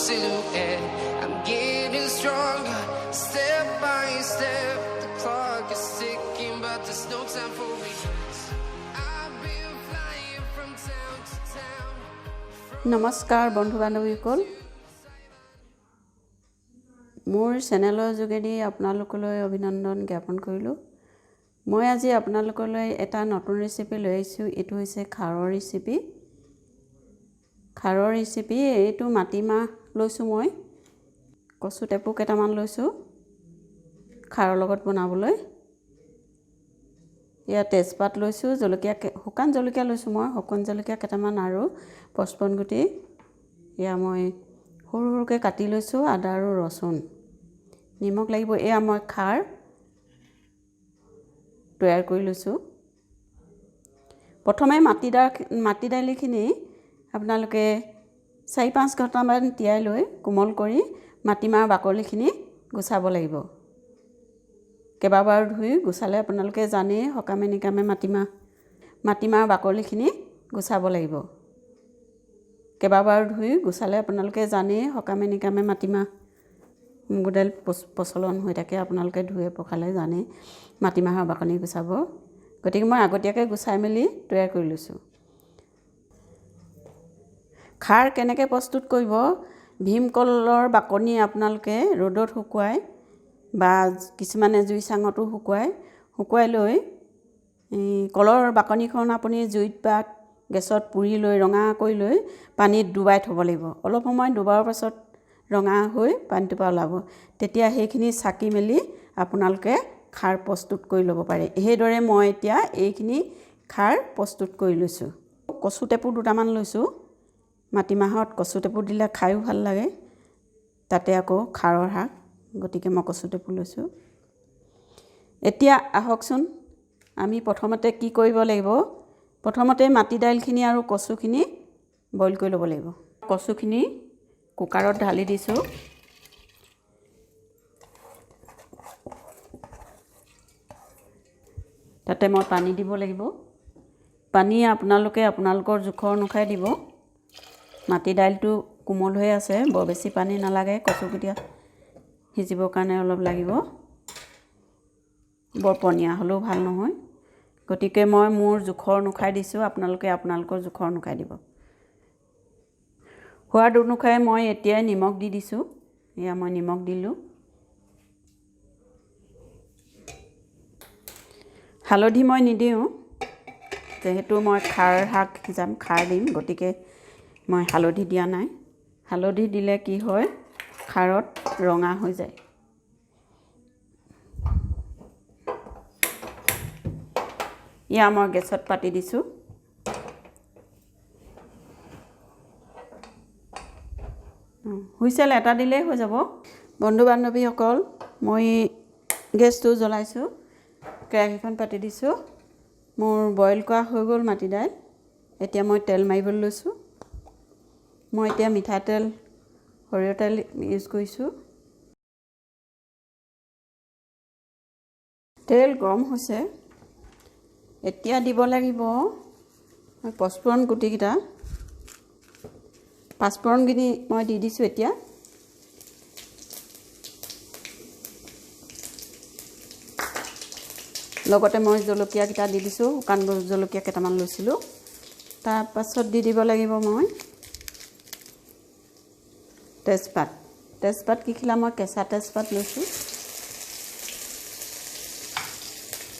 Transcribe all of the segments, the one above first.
silhouette. I'm getting stronger, step by step. The clock is ticking, but there's no time for regrets. I've been flying from town to town. নমস্কাৰ বন্ধু বান্ধৱীসকল মোৰ চেনেলৰ যোগেদি আপোনালোকলৈ অভিনন্দন জ্ঞাপন কৰিলোঁ মই আজি আপোনালোকলৈ এটা নতুন ৰেচিপি লৈ আহিছোঁ এটো হৈছে খাৰৰ ৰেচিপি এইটো মাটিমাহ লৈছোঁ মই কচু টেপু কেইটামান লৈছোঁ খাৰৰ লগত বনাবলৈ ইয়া তেজপাত লৈছোঁ জলকীয়া শুকান জলকীয়া লৈছোঁ মই শুকান জলকীয়া কেইটামান আৰু পচপন গুটি ইয়া মই সৰু সৰুকৈ কাটি লৈছোঁ আদা আৰু ৰসুন নিমখ লাগিব এয়া মই খাৰ তৈয়াৰ কৰি লৈছোঁ প্ৰথমে মাটি দাইলিখিনি আপোনালোকে 4-5 ঘণ্টামান তিয়াই লৈ কোমল কৰি মাটিমাহ বাকলিখিনি গুচাব লাগিব কেইবাবাৰ ধুই গুচালে আপোনালোকে জানে হকামে নিকামে মাটিমাহ বাকলিখিনি গুচাব লাগিব কেইবাবাৰ ধুই গুচালে আপোনালোকে জানে হকামে নিকামে মাটিমাহ মুগুদাইল প্ৰচলন হৈ থাকে আপোনালোকে ধুই পখালে জানে মাটিমাহৰ বাকলি গুচাব গতিকে মই আগতীয়াকৈ গুচাই মেলি তৈয়াৰ কৰি লৈছোঁ খাৰ কেনেকৈ প্ৰস্তুত কৰিব ভীমকলৰ বাকলি আপোনালোকে ৰ'দত শুকুৱাই বা কিছুমানে জুই চাঙতো শুকুৱাই লৈ কলৰ বাকলিখন আপুনি জুইত বা গেছত পুৰি লৈ ৰঙা কৰি লৈ পানীত ডুবাই থ'ব লাগিব অলপ সময় ডুবোৱাৰ পাছত ৰঙা হৈ পানীটো পৰা ওলাব তেতিয়া সেইখিনি চাকি মেলি আপোনালোকে খাৰ প্ৰস্তুত কৰি ল'ব পাৰে এইদৰে মই এতিয়া এইখিনি খাৰ প্ৰস্তুত কৰি লৈছোঁ কচু টেপু দুটামান লৈছোঁ মাটিমাহত কচু টেপু দিলে খায়ো ভাল লাগে তাতে আকৌ খাৰৰ শাক গতিকে মই কচু টেপু লৈছোঁ এতিয়া আহকচোন আমি প্ৰথমতে কি কৰিব লাগিব প্ৰথমতে মাটি দাইলখিনি আৰু কচুখিনি বইল কৰি ল'ব লাগিব কচুখিনি কুকাৰত ঢালি দিছোঁ তাতে মই পানী দিব লাগিব পানী আপোনালোকে আপোনালোকৰ জোখৰ অনুসাৰে দিব মাটি দাইলটো কোমল হৈ আছে বৰ বেছি পানী নালাগে কচুকেইটা সিজিবৰ কাৰণে অলপ লাগিব বৰ পনীয়া হ'লেও ভাল নহয় গতিকে মই মোৰ জোখৰ অনুসাৰে দিছোঁ আপোনালোকে আপোনালোকৰ জোখৰ অনুসাৰে দিব সোৱাদ অনুসাৰে মই এতিয়া নিমখ দি দিছোঁ এয়া মই নিমখ দিলোঁ হালধি মই নিদিওঁ যেহেতু মই খাৰ শাক সিজাম খাৰ দিম গতিকে মই হালধি দিয়া নাই হালধি দিলে কি হয় খাৰত ৰঙা হৈ যায় ইয়া মই গেছত পাতি দিছোঁ হুইচেল এটা দিলেই হৈ যাব বন্ধু বান্ধৱীসকল মই গেছটো জ্বলাইছোঁ কেৰাহীখন পাতি দিছোঁ মোৰ বইল কৰা হৈ গ'ল মাটি দাইল এতিয়া মই তেল মাৰিবলৈ লৈছোঁ মই এতিয়া মিঠাতেল সৰিয়হ তেল ইউজ কৰিছোঁ তেল গৰম হৈছে এতিয়া দিব লাগিব পচফোৰণ গুটিকেইটা পাঁচফোৰণখিনি মই দি দিছোঁ এতিয়া লগতে মই জলকীয়াকেইটা দি দিছোঁ শুকান জলকীয়া কেইটামান লৈছিলোঁ তাৰপাছত দি দিব লাগিব মই তেজপাত কিখিলা মই কেঁচা তেজপাত লৈছোঁ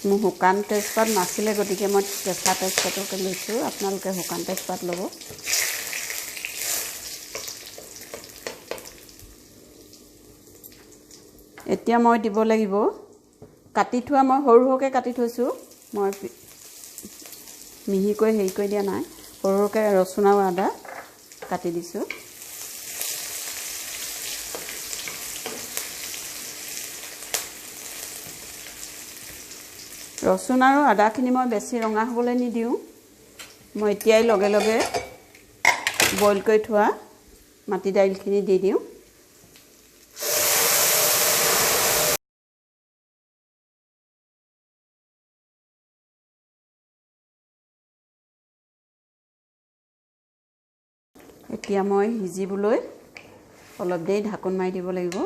মোৰ শুকান তেজপাত নাছিলে গতিকে মই কেঁচা তেজপাতকে লৈছোঁ আপোনালোকে শুকান তেজপাত ল'ব এতিয়া মই দিব লাগিব কাটি থোৱা মই সৰু সৰুকৈ কাটি থৈছোঁ মই মিহিকৈ হেৰি কৰি দিয়া নাই সৰু সৰুকৈ ৰচুন আৰু আদা কাটি দিছোঁ ৰচুন আৰু আদাখিনি মই বেছি ৰঙা হ'বলৈ নিদিওঁ মই এতিয়াই লগে লগে বইল কৰি থোৱা মাটি দাইলখিনি দি দিওঁ এতিয়া মই সিজিবলৈ অলপ দেৰি ঢাকোন মাৰি দিব লাগিব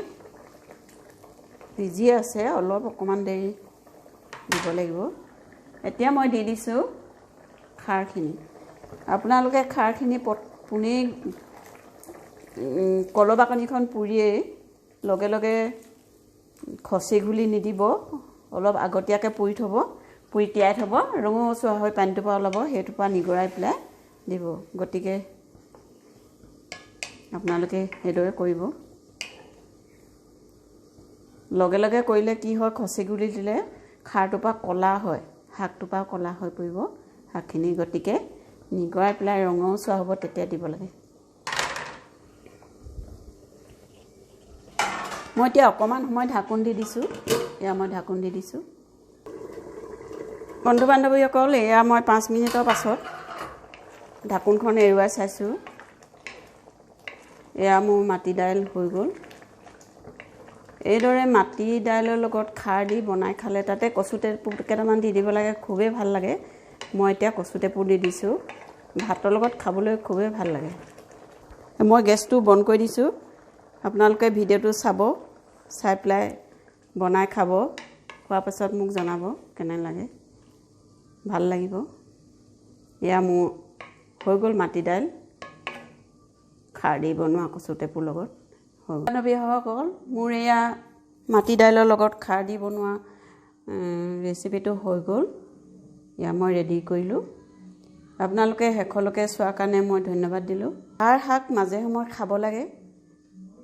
ভিজি আছে অলপ অকমান দেৰি দিব লাগিব এতিয়া মই দি দিছোঁ খাৰখিনি আপোনালোকে খাৰখিনি পুনি কলৰ বাকলিখন পুৰিয়ে লগে লগে খচি ঘুলি নিদিব অলপ আগতীয়াকৈ পুৰি থ'ব পুৰি তিয়াই থ'ব ৰঙচুৱা হৈ পানীটোৰ পৰা ওলাব সেইটোৰ পৰা নিগৰাই পেলাই দিব গতিকে আপোনালোকে সেইদৰে কৰিব লগে লগে কৰিলে কি হয় খচি গুলি দিলে খাৰটোৰ পৰা কলা হয় শাকটোৰ পৰা কলা হৈ পৰিব শাকখিনি গতিকে নিগৰাই পেলাই ৰঙচুৱা হ'ব তেতিয়া দিব লাগে মই এতিয়া অকমান সময় ঢাকোন দি দিছোঁ এয়া মই ঢাকোন দি দিছোঁ বন্ধু বান্ধৱীসকল এয়া মই 5 মিনিটৰ পাছত ঢাকোনখন এৰুৱাই চাইছোঁ এয়া মোৰ মাটি দাইল হৈ গ'ল এইদৰে মাটি দাইলৰ লগত খাৰ দি বনাই খালে তাতে কচুটেপু কেইটামান দি দিব লাগে খুবেই ভাল লাগে মই এতিয়া কচুটেপু দি দিছোঁ ভাতৰ লগত খাবলৈ খুবেই ভাল লাগে মই গেছটো বন্ধ কৰি দিছোঁ আপোনালোকে ভিডিঅ'টো চাব চাই পেলাই বনাই খাব খোৱাৰ পাছত মোক জনাব কেনে লাগে ভাল লাগিব এয়া মোৰ হৈ গ'ল মাটি দাইল খাৰ দি বনোৱা কচুটেপুৰ লগত বান্ধৱীসকল মোৰ এয়া মাটি দাইলৰ লগত খাৰ দি বনোৱা ৰেচিপিটো হৈ গ'ল এয়া মই ৰেডি কৰিলোঁ আপোনালোকে শেষলৈকে চোৱাৰ কাৰণে মই ধন্যবাদ দিলোঁ খাৰ শাক মাজে সময়ে খাব লাগে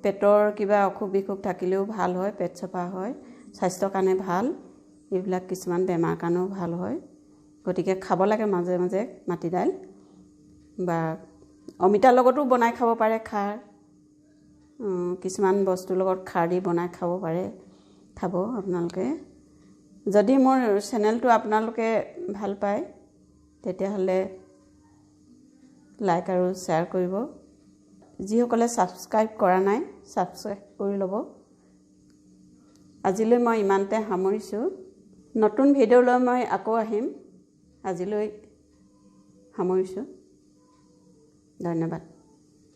পেটৰ কিবা অসুখ বিসুখ থাকিলেও ভাল হয় পেট চফা হয় স্বাস্থ্যৰ কাৰণে ভাল এইবিলাক কিছুমান বেমাৰ কাৰণেও ভাল হয় গতিকে খাব লাগে মাজে মাজে মাটি দাইল বা অমিতাৰ লগতো বনাই খাব পাৰে খাৰ কিছুমান বস্তুৰ লগত খাৰ দি বনাই খাব পাৰে খাব আপোনালোকে যদি মোৰ চেনেলটো আপোনালোকে ভাল পায় তেতিয়াহ'লে লাইক আৰু শ্বেয়াৰ কৰিব যিসকলে ছাবস্ক্ৰাইব কৰা নাই ছাবস্ক্ৰাইব কৰি ল'ব আজিলৈ মই ইমানতে সামৰিছোঁ নতুন ভিডিঅ' লৈ মই আকৌ আহিম আজিলৈ সামৰিছোঁ ধন্যবাদ